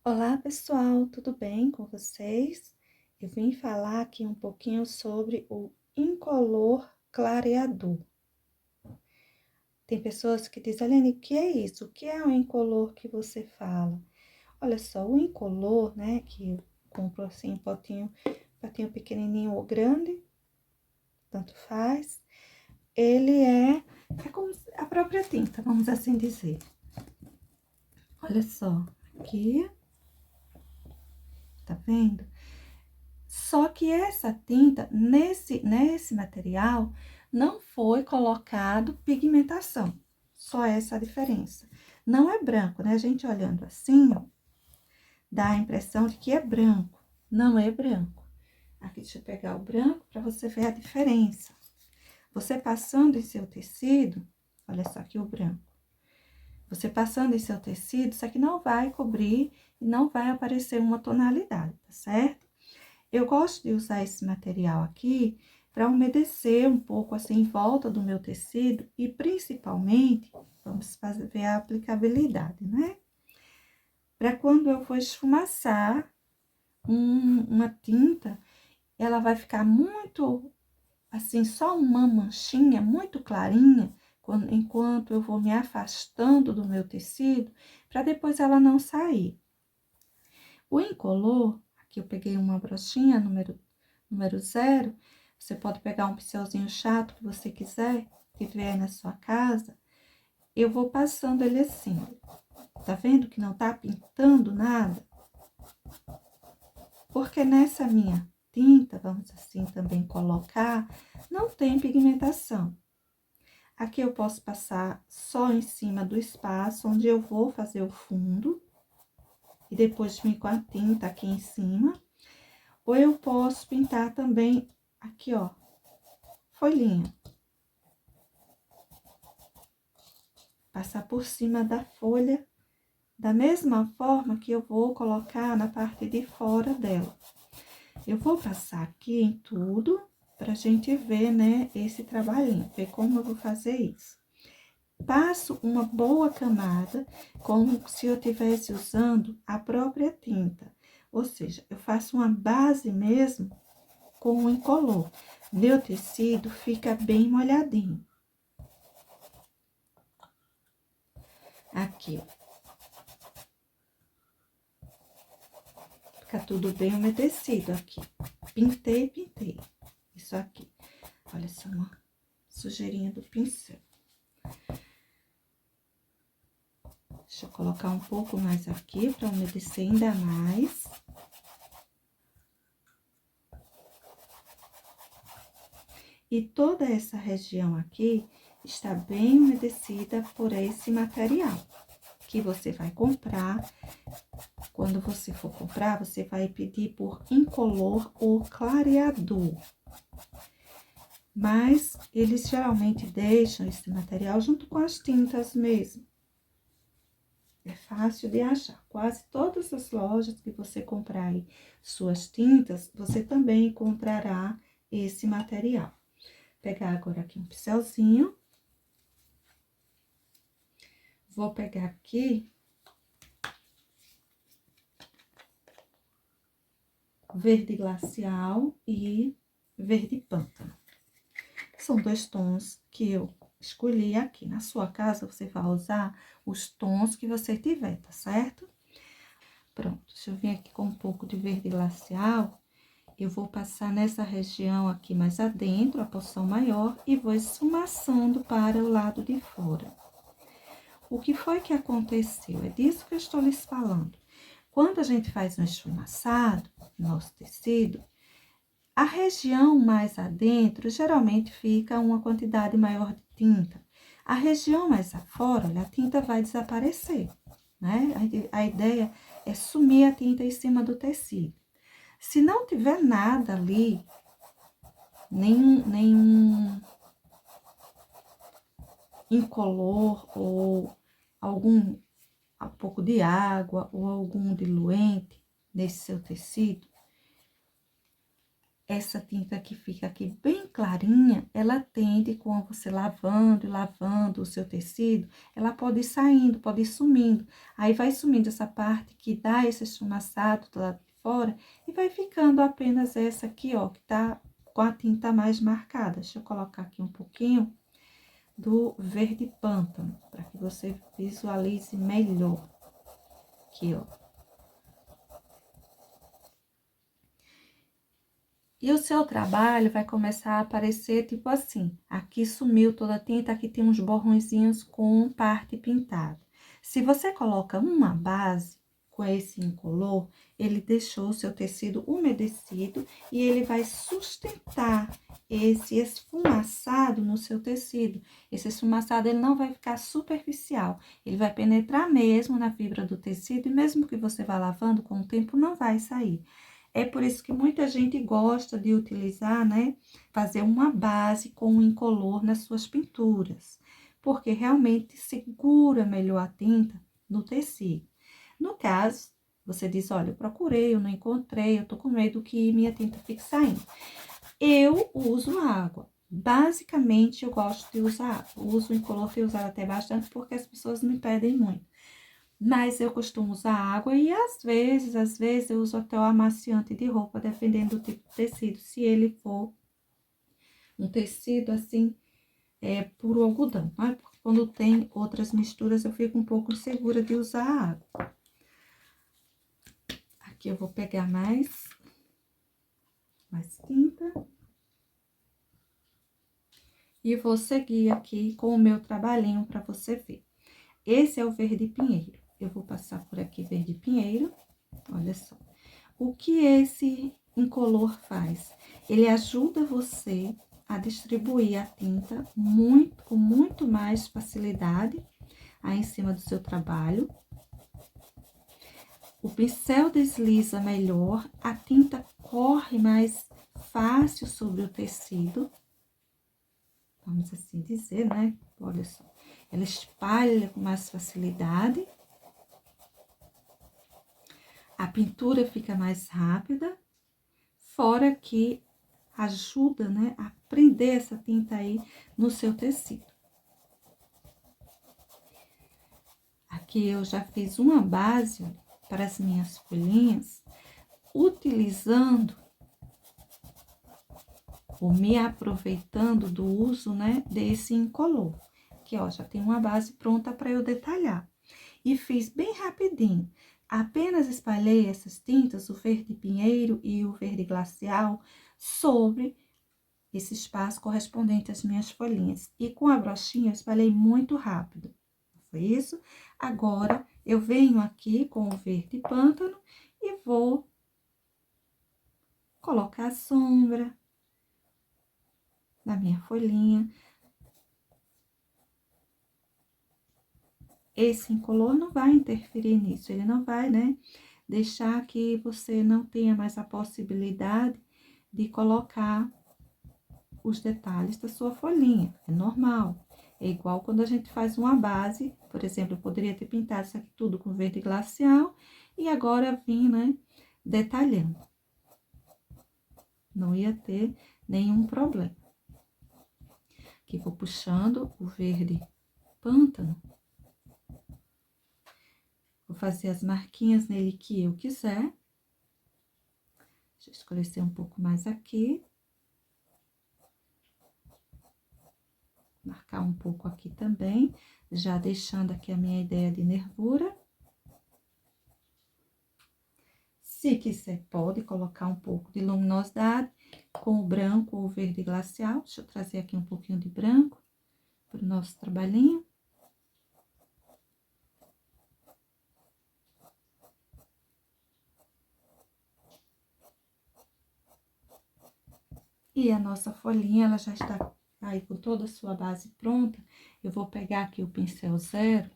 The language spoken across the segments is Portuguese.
Olá, pessoal, tudo bem com vocês? Eu vim falar aqui um pouquinho sobre o incolor clareador. Tem pessoas que dizem, Aline, o que é isso? O que é o incolor que você fala? Olha só, o incolor, né, que eu compro assim, potinho pequenininho ou grande, tanto faz. Ele é como a própria tinta, vamos assim dizer. Olha só, aqui, tá vendo? Só que essa tinta, nesse material, não foi colocado pigmentação. Só essa a diferença. Não é branco, né? A gente olhando assim, ó, dá a impressão de que é branco. Não é branco. Aqui, deixa eu pegar o branco para você ver a diferença. Você passando em seu tecido, olha só aqui o branco. Você passando em seu tecido, isso aqui não vai cobrir e não vai aparecer uma tonalidade, tá certo? Eu gosto de usar esse material aqui para umedecer um pouco assim em volta do meu tecido e principalmente, vamos ver a aplicabilidade, né? Para quando eu for esfumaçar uma tinta, ela vai ficar muito, assim, só uma manchinha muito clarinha, enquanto eu vou me afastando do meu tecido, para depois ela não sair. O incolor, aqui eu peguei uma brochinha, número 0, você pode pegar um pincelzinho chato que você quiser, que tiver aí na sua casa. Eu vou passando ele assim, tá vendo que não tá pintando nada? Porque nessa minha tinta, vamos assim também colocar, não tem pigmentação. Aqui eu posso passar só em cima do espaço onde eu vou fazer o fundo, e depois vir com a tinta aqui em cima. Ou eu posso pintar também aqui, ó, folhinha. Passar por cima da folha, da mesma forma que eu vou colocar na parte de fora dela. Eu vou passar aqui em tudo, pra gente ver, né, esse trabalhinho, ver como eu vou fazer isso. Passo uma boa camada, como se eu estivesse usando a própria tinta. Ou seja, eu faço uma base mesmo com o incolor. Meu tecido fica bem molhadinho. Aqui, ó. Fica tudo bem umedecido aqui. Pintei. Isso aqui. Olha só, uma sujeirinha do pincel. Deixa eu colocar um pouco mais aqui para umedecer ainda mais. E toda essa região aqui está bem umedecida por esse material que você vai comprar. Quando você for comprar, você vai pedir por incolor ou clareador. Mas eles geralmente deixam esse material junto com as tintas mesmo. É fácil de achar. Quase todas as lojas que você comprar aí suas tintas, você também encontrará esse material. Vou pegar agora aqui um pincelzinho. Vou pegar aqui verde glacial e verde pântano. São dois tons que eu escolhi aqui. Na sua casa, você vai usar os tons que você tiver, tá certo? Pronto, deixa eu vir aqui com um pouco de verde glacial. Eu vou passar nessa região aqui mais adentro, a porção maior, e vou esfumaçando para o lado de fora. O que foi que aconteceu? É disso que eu estou lhes falando. Quando a gente faz um esfumaçado, nosso tecido, a região mais adentro, geralmente fica uma quantidade maior de tinta. A região mais afora, olha, a tinta vai desaparecer, né? A ideia é sumir a tinta em cima do tecido. Se não tiver nada ali, nenhum incolor ou um pouco de água ou algum diluente nesse seu tecido, essa tinta que fica aqui bem clarinha, ela tende, com você lavando e lavando o seu tecido, ela pode ir saindo, pode ir sumindo. Aí, vai sumindo essa parte que dá esse esfumaçado do lado de fora e vai ficando apenas essa aqui, ó, que tá com a tinta mais marcada. Deixa eu colocar aqui um pouquinho do verde pântano, para que você visualize melhor. Aqui, ó. E o seu trabalho vai começar a aparecer tipo assim, aqui sumiu toda a tinta, aqui tem uns borrõezinhos com parte pintada. Se você coloca uma base com esse incolor, ele deixou o seu tecido umedecido e ele vai sustentar esse esfumaçado no seu tecido. Esse esfumaçado, ele não vai ficar superficial, ele vai penetrar mesmo na fibra do tecido e mesmo que você vá lavando com o tempo, não vai sair. É por isso que muita gente gosta de utilizar, né, fazer uma base com um incolor nas suas pinturas, porque realmente segura melhor a tinta no tecido. No caso, você diz, olha, eu procurei, eu não encontrei, eu tô com medo que minha tinta fique saindo. Eu uso água. Basicamente, eu gosto de usar água. Uso o incolor, tenho usado até bastante, porque as pessoas me pedem muito. Mas eu costumo usar água e às vezes eu uso até o amaciante de roupa, dependendo do tipo de tecido. Se ele for um tecido assim, puro algodão, né? Porque quando tem outras misturas, eu fico um pouco insegura de usar água. Aqui eu vou pegar mais tinta. E vou seguir aqui com o meu trabalhinho para você ver. Esse é o verde pinheiro. Eu vou passar por aqui verde pinheiro, olha só. O que esse incolor faz? Ele ajuda você a distribuir a tinta com muito mais facilidade aí em cima do seu trabalho. O pincel desliza melhor, a tinta corre mais fácil sobre o tecido. Vamos assim dizer, né? Olha só, ela espalha com mais facilidade. A pintura fica mais rápida, fora que ajuda, né, a prender essa tinta aí no seu tecido. Aqui eu já fiz uma base para as minhas folhinhas, utilizando ou me aproveitando do uso, né, desse incolor. Aqui, ó, já tem uma base pronta para eu detalhar. E fiz bem rapidinho. Apenas espalhei essas tintas, o verde pinheiro e o verde glacial, sobre esse espaço correspondente às minhas folhinhas. E com a brochinha eu espalhei muito rápido. Foi isso? Agora, eu venho aqui com o verde pântano e vou colocar a sombra na minha folhinha. Esse incolor não vai interferir nisso, ele não vai, né, deixar que você não tenha mais a possibilidade de colocar os detalhes da sua folhinha, é normal. É igual quando a gente faz uma base, por exemplo, eu poderia ter pintado isso aqui tudo com verde glacial e agora vim, né, detalhando. Não ia ter nenhum problema. Aqui vou puxando o verde pântano. Vou fazer as marquinhas nele que eu quiser. Deixa eu escurecer um pouco mais aqui. Marcar um pouco aqui também, já deixando aqui a minha ideia de nervura. Se quiser, pode colocar um pouco de luminosidade com o branco ou o verde glacial. Deixa eu trazer aqui um pouquinho de branco para o nosso trabalhinho. E a nossa folhinha, ela já está aí com toda a sua base pronta. Eu vou pegar aqui o pincel zero,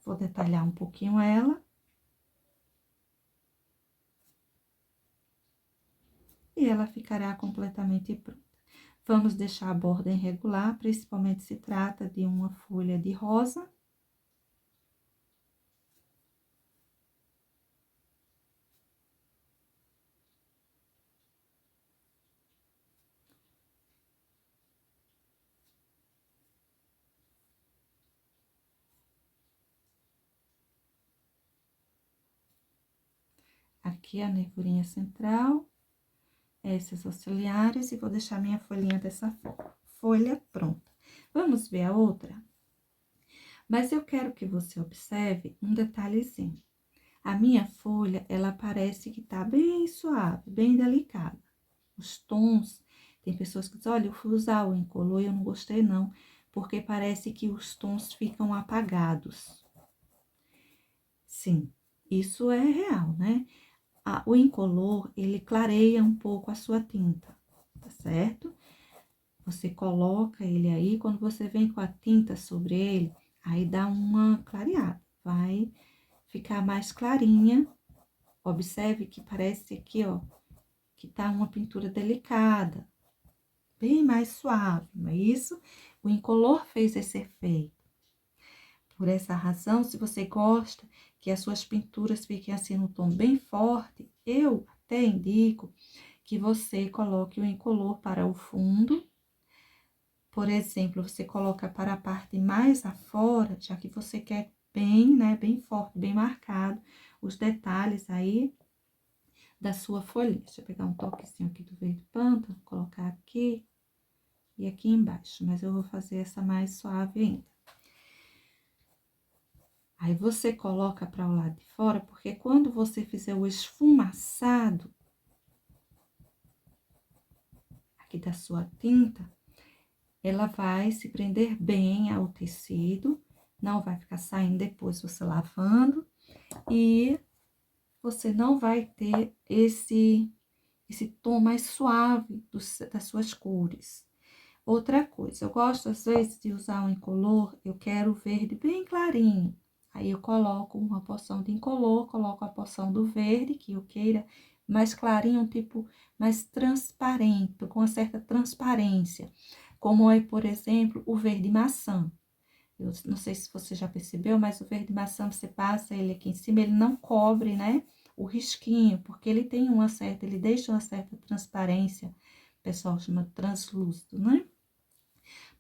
vou detalhar um pouquinho ela. E ela ficará completamente pronta. Vamos deixar a borda irregular, principalmente se trata de uma folha de rosa. aqui a nervurinha central, essas auxiliares, e vou deixar minha folhinha dessa forma. Folha pronta. Vamos ver a outra? Mas eu quero que você observe um detalhezinho. A minha folha, ela parece que tá bem suave, bem delicada. Os tons, tem pessoas que dizem, olha, eu fui usar o incolor e eu não gostei não, porque parece que os tons ficam apagados. Sim, isso é real, né? O incolor, ele clareia um pouco a sua tinta, tá certo? Você coloca ele aí, quando você vem com a tinta sobre ele, aí dá uma clareada, vai ficar mais clarinha. Observe que parece aqui, ó, que tá uma pintura delicada, bem mais suave, não é isso? O incolor fez esse efeito. Por essa razão, se você gosta que as suas pinturas fiquem assim no tom bem forte, eu até indico que você coloque o incolor para o fundo. Por exemplo, você coloca para a parte mais afora, já que você quer bem, né, bem forte, bem marcado, os detalhes aí da sua folhinha. Deixa eu pegar um toquezinho aqui do verde pântano, colocar aqui e aqui embaixo, mas eu vou fazer essa mais suave ainda. Aí, você coloca para o lado de fora, porque quando você fizer o esfumaçado aqui da sua tinta, ela vai se prender bem ao tecido, não vai ficar saindo depois você lavando, e você não vai ter esse tom mais suave das suas cores. Outra coisa, eu gosto às vezes de usar um incolor, eu quero verde bem clarinho. Aí, eu coloco uma porção de incolor, coloco a porção do verde, que eu queira, mais clarinho, tipo, mais transparente, com uma certa transparência. Como é, por exemplo, o verde maçã. Eu não sei se você já percebeu, mas o verde maçã, você passa ele aqui em cima, ele não cobre, né, o risquinho, porque ele tem ele deixa uma certa transparência, o pessoal chama translúcido, né?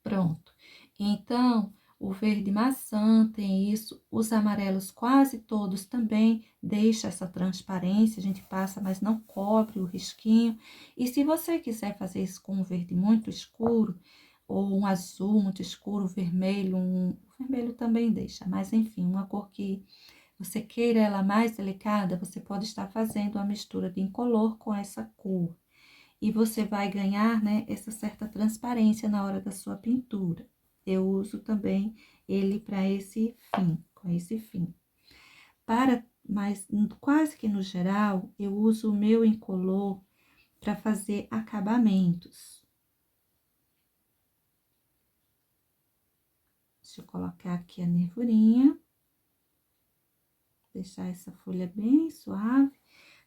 Pronto. Então, o verde maçã tem isso, os amarelos quase todos também deixa essa transparência, a gente passa, mas não cobre o risquinho. E se você quiser fazer isso com um verde muito escuro, ou um azul muito escuro, o vermelho também deixa, mas enfim, uma cor que você queira ela mais delicada, você pode estar fazendo uma mistura de incolor com essa cor. E você vai ganhar, né, essa certa transparência na hora da sua pintura. Eu uso também ele para esse fim, com esse fim. Mas quase que no geral, eu uso o meu incolor para fazer acabamentos. Deixa eu colocar aqui a nervurinha. Deixar essa folha bem suave.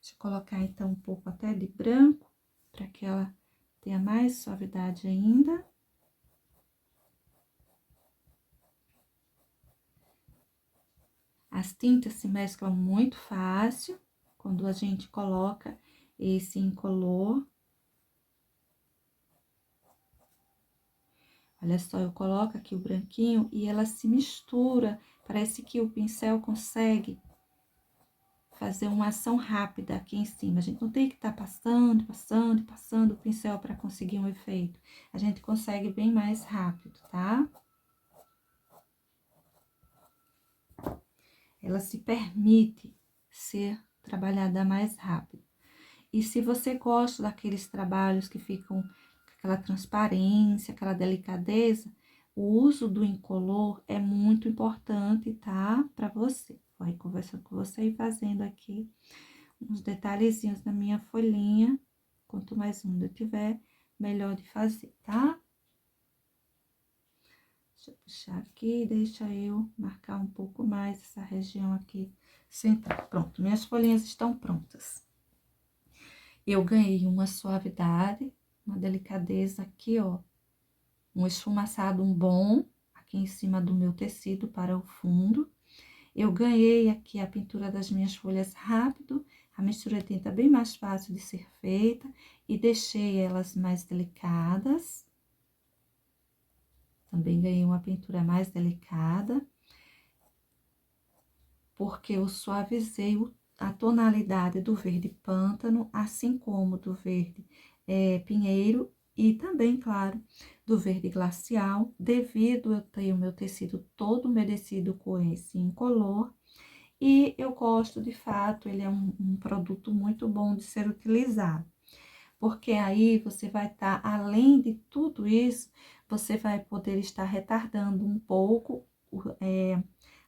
Deixa eu colocar, então, um pouco até de branco, para que ela tenha mais suavidade ainda. As tintas se mesclam muito fácil quando a gente coloca esse incolor. Olha só, eu coloco aqui o branquinho e ela se mistura. Parece que o pincel consegue fazer uma ação rápida aqui em cima. A gente não tem que estar passando, passando, passando o pincel para conseguir um efeito. A gente consegue bem mais rápido, tá? Ela se permite ser trabalhada mais rápido. E se você gosta daqueles trabalhos que ficam com aquela transparência, aquela delicadeza, o uso do incolor é muito importante, tá? Para você. Vou aí conversando com você e fazendo aqui uns detalhezinhos na minha folhinha. Quanto mais úmida eu tiver, melhor de fazer, tá? Deixa eu puxar aqui, deixa eu marcar um pouco mais essa região aqui central. Pronto, minhas folhinhas estão prontas. Eu ganhei uma suavidade, uma delicadeza aqui, ó. Um esfumaçado bom aqui em cima do meu tecido para o fundo. Eu ganhei aqui a pintura das minhas folhas rápido, a mistura de tinta bem mais fácil de ser feita e deixei elas mais delicadas. Também ganhei uma pintura mais delicada, porque eu suavizei a tonalidade do verde pântano, assim como do verde pinheiro e também, claro, do verde glacial, devido eu ter o meu tecido todo umedecido com esse incolor. E eu gosto, de fato, ele é um produto muito bom de ser utilizado. Porque aí você vai estar, além de tudo isso, você vai poder estar retardando um pouco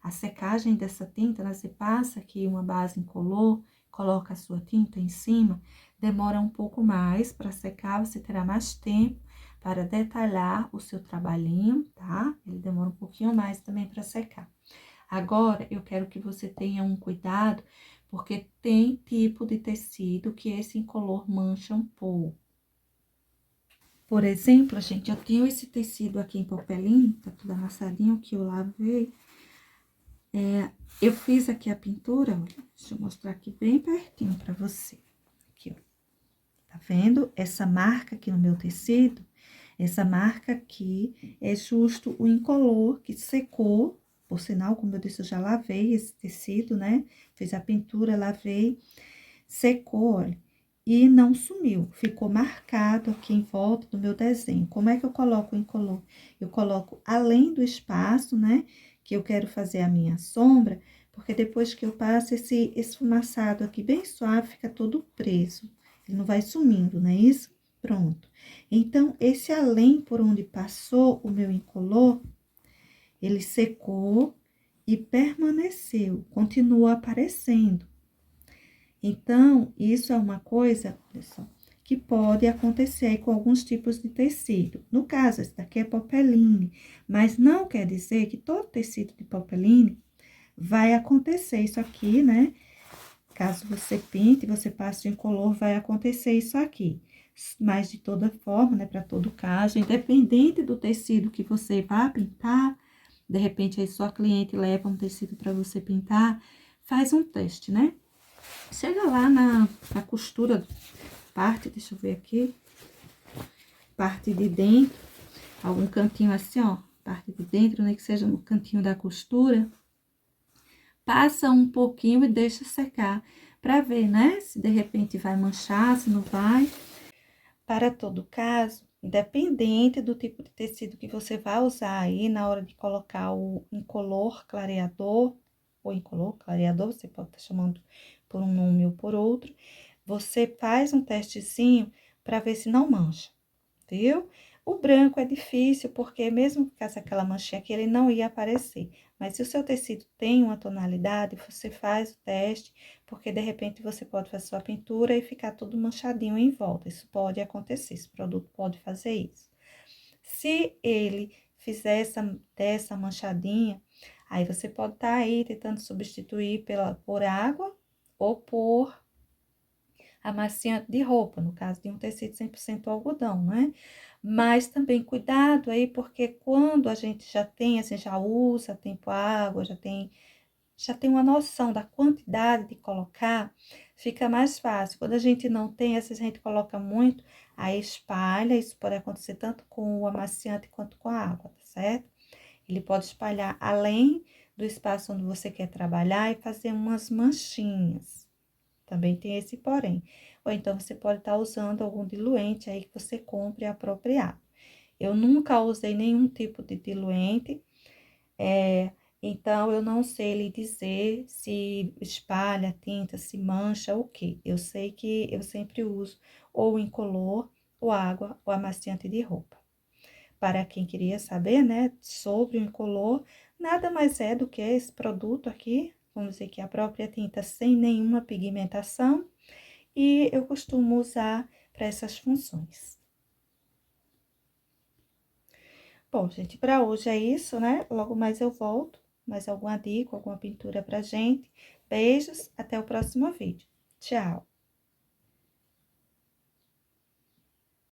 a secagem dessa tinta, né? Você passa aqui uma base incolor, coloca a sua tinta em cima, demora um pouco mais para secar, você terá mais tempo para detalhar o seu trabalhinho, tá? Ele demora um pouquinho mais também para secar. Agora, eu quero que você tenha um cuidado, porque tem tipo de tecido que esse incolor mancha um pouco. Por exemplo, gente, eu tenho esse tecido aqui em popelinho, tá tudo amassadinho, que eu lavei. Eu fiz aqui a pintura, olha, deixa eu mostrar aqui bem pertinho pra você. Aqui, ó. Tá vendo? Essa marca aqui no meu tecido, essa marca aqui é justo o incolor que secou. Por sinal, como eu disse, eu já lavei esse tecido, né? Fiz a pintura, lavei, secou, olha. E não sumiu, ficou marcado aqui em volta do meu desenho. Como é que eu coloco o incolor? Eu coloco além do espaço, né? Que eu quero fazer a minha sombra, porque depois que eu passo esse esfumaçado aqui bem suave, fica todo preso. Ele não vai sumindo, não é isso? Pronto. Então, esse além por onde passou o meu incolor, ele secou e permaneceu, continua aparecendo. Então, isso é uma coisa, olha só, que pode acontecer aí com alguns tipos de tecido. No caso, esse daqui é popeline, mas não quer dizer que todo tecido de popeline vai acontecer isso aqui, né? Caso você pinte, você passe em color, vai acontecer isso aqui. Mas, de toda forma, né, para todo caso, independente do tecido que você vá pintar, de repente, aí sua cliente leva um tecido para você pintar, faz um teste, né? Chega lá na costura, deixa eu ver aqui, parte de dentro, algum cantinho assim, ó, parte de dentro, né, que seja no cantinho da costura, passa um pouquinho e deixa secar, pra ver, né, se de repente vai manchar, se não vai. Para todo caso, independente do tipo de tecido que você vai usar aí na hora de colocar o incolor clareador, ou incolor clareador, você pode estar chamando por um nome ou por outro, você faz um testezinho para ver se não mancha, viu? O branco é difícil, porque mesmo que ficasse aquela manchinha aqui, ele não ia aparecer. Mas se o seu tecido tem uma tonalidade, você faz o teste, porque de repente você pode fazer sua pintura e ficar tudo manchadinho em volta. Isso pode acontecer, esse produto pode fazer isso. Se ele fizer dessa manchadinha, aí você pode estar aí tentando substituir por água ou por amaciante de roupa, no caso de um tecido 100% algodão, né? Mas também cuidado aí, porque quando a gente já tem, assim, já usa tempo água, já tem uma noção da quantidade de colocar, fica mais fácil. Quando a gente não tem, às vezes a gente coloca muito, aí espalha, isso pode acontecer tanto com o amaciante quanto com a água, tá certo? Ele pode espalhar além do espaço onde você quer trabalhar e fazer umas manchinhas. Também tem esse porém. Ou então, você pode estar usando algum diluente aí que você compre apropriado. Eu nunca usei nenhum tipo de diluente, então, eu não sei lhe dizer se espalha tinta, se mancha, o quê. Eu sei que eu sempre uso ou incolor, ou água, ou amaciante de roupa. Para quem queria saber, né, sobre o incolor, nada mais é do que esse produto aqui, vamos dizer que a própria tinta sem nenhuma pigmentação, e eu costumo usar para essas funções. Bom, gente, para hoje é isso, né? Logo mais eu volto, mais alguma dica, alguma pintura pra gente. Beijos, até o próximo vídeo. Tchau!